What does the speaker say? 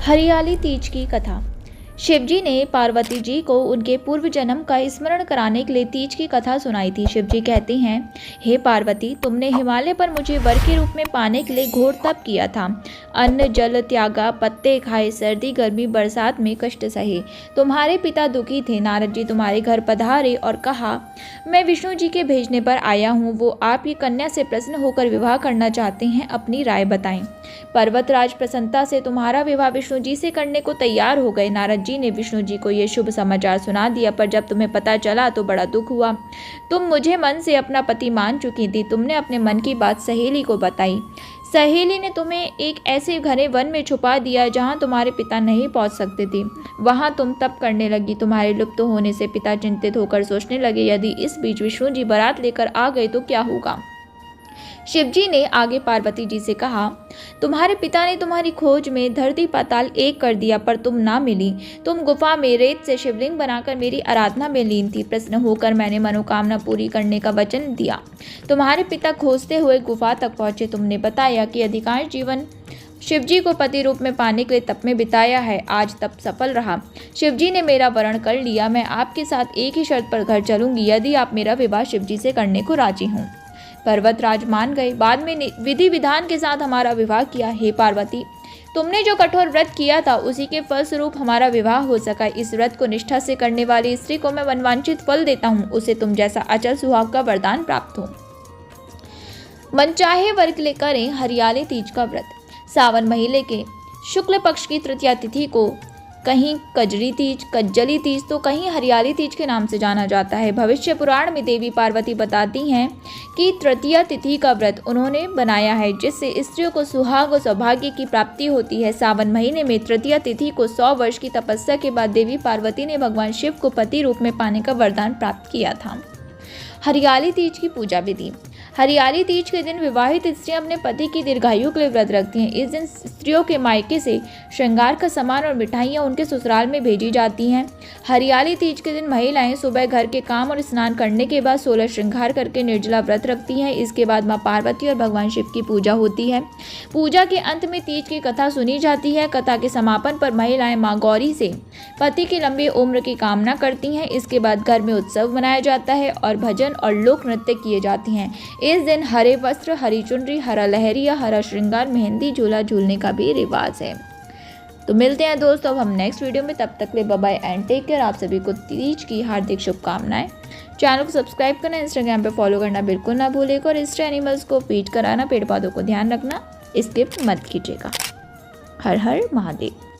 हरियाली तीज की कथा। शिवजी ने पार्वती जी को उनके पूर्व जन्म का स्मरण कराने के लिए तीज की कथा सुनाई थी। शिवजी कहते हैं, हे पार्वती, तुमने हिमालय पर मुझे वर के रूप में पाने के लिए घोर तप किया था। अन्न जल त्यागा, पत्ते खाए, सर्दी गर्मी बरसात में कष्ट सहे। तुम्हारे पिता दुखी थे। नारद जी तुम्हारे घर पधारे और कहा, मैं विष्णु जी के भेजने पर आया हूँ। वो आपकी कन्या से प्रसन्न होकर विवाह करना चाहते हैं, अपनी राय बताएं। पर्वतराज प्रसन्नता से तुम्हारा विवाह विष्णु जी से करने को तैयार हो गए। नारद जी ने विष्णु जी को यह शुभ समाचार सुना दिया, पर जब तुम्हें पता चला तो बड़ा दुख हुआ। तुम मुझे मन से अपना पति मान चुकी थी। तुमने अपने मन की बात सहेली को बताई। सहेली ने तुम्हें एक ऐसे घने वन में छुपा दिया जहां तुम्हारे पिता नहीं पहुंच सकते थे। वहां तुम तप करने लगी। तुम्हारे लुप्त होने से पिता चिंतित होकर सोचने लगे, यदि इस बीच विष्णु जी बारात लेकर आ गए तो क्या होगा। शिवजी ने आगे पार्वती जी से कहा, तुम्हारे पिता ने तुम्हारी खोज में धरती पाताल एक कर दिया, पर तुम ना मिली। तुम गुफा में रेत से शिवलिंग बनाकर मेरी आराधना में लीन थी। प्रसन्न होकर मैंने मनोकामना पूरी करने का वचन दिया। तुम्हारे पिता खोजते हुए गुफा तक पहुंचे। तुमने बताया कि अधिकांश जीवन शिवजी को पति रूप में पाने के लिए तप में बिताया है। आज तप सफल रहा। शिवजी ने मेरा वरण कर लिया। मैं आपके साथ एक ही शर्त पर घर चलूंगी, यदि आप मेरा विवाह शिवजी से करने को राजी हों। पर्वतराज मान गए। बाद में विधि विधान के साथ हमारा विवाह किया। हे पार्वती, तुमने जो कठोर व्रत किया था उसी के फलस्वरूप हमारा विवाह हो सका। इस व्रत को निष्ठा से करने वाली स्त्री को मैं मनवांछित फल देता हूँ। उसे तुम जैसा अचल सुहाग का वरदान प्राप्त हो। मनचाहे वर के लिए करें हरियाली तीज का व्रत। सावन महीने के शुक्ल पक्ष की तृतीया तिथि को कहीं कजरी तीज, कज्जली तीज तो कहीं हरियाली तीज के नाम से जाना जाता है। भविष्य पुराण में देवी पार्वती बताती हैं कि तृतीया तिथि का व्रत उन्होंने बनाया है, जिससे स्त्रियों को सुहाग और सौभाग्य की प्राप्ति होती है। सावन महीने में तृतीया तिथि को 100 वर्ष की तपस्या के बाद देवी पार्वती ने भगवान शिव को पति रूप में पाने का वरदान प्राप्त किया था। हरियाली तीज की पूजा विधि। हरियाली तीज के दिन विवाहित स्त्रियां अपने पति की दीर्घायु के लिए व्रत रखती हैं। इस दिन स्त्रियों के मायके से श्रृंगार का सामान और मिठाइयां उनके ससुराल में भेजी जाती हैं। हरियाली तीज के दिन महिलाएं सुबह घर के काम और स्नान करने के बाद 16 श्रृंगार करके निर्जला व्रत रखती हैं। इसके बाद मां पार्वती और भगवान शिव की पूजा होती है। पूजा के अंत में तीज की कथा सुनी जाती है। कथा के समापन पर महिलाएं मां गौरी से पति की लंबी उम्र की कामना करती हैं। इसके बाद घर में उत्सव मनाया जाता है और भजन और लोक नृत्य किए जाते हैं। इस दिन हरे वस्त्र, हरी चुनरी, हरा लहरिया, हरा श्रृंगार, मेहंदी, झूला झूलने का भी रिवाज है। तो मिलते हैं दोस्तों अब हम नेक्स्ट वीडियो में। तब तक ले bye bye and take care. आप सभी को तीज की हार्दिक शुभकामनाएं। चैनल को सब्सक्राइब करना, इंस्टाग्राम पे फॉलो करना बिल्कुल ना भूलिएगा और इंस्टा एनिमल्स को फीड कराना, पेड़ पौधों को ध्यान रखना स्किप मत कीजिएगा। हर हर महादेव।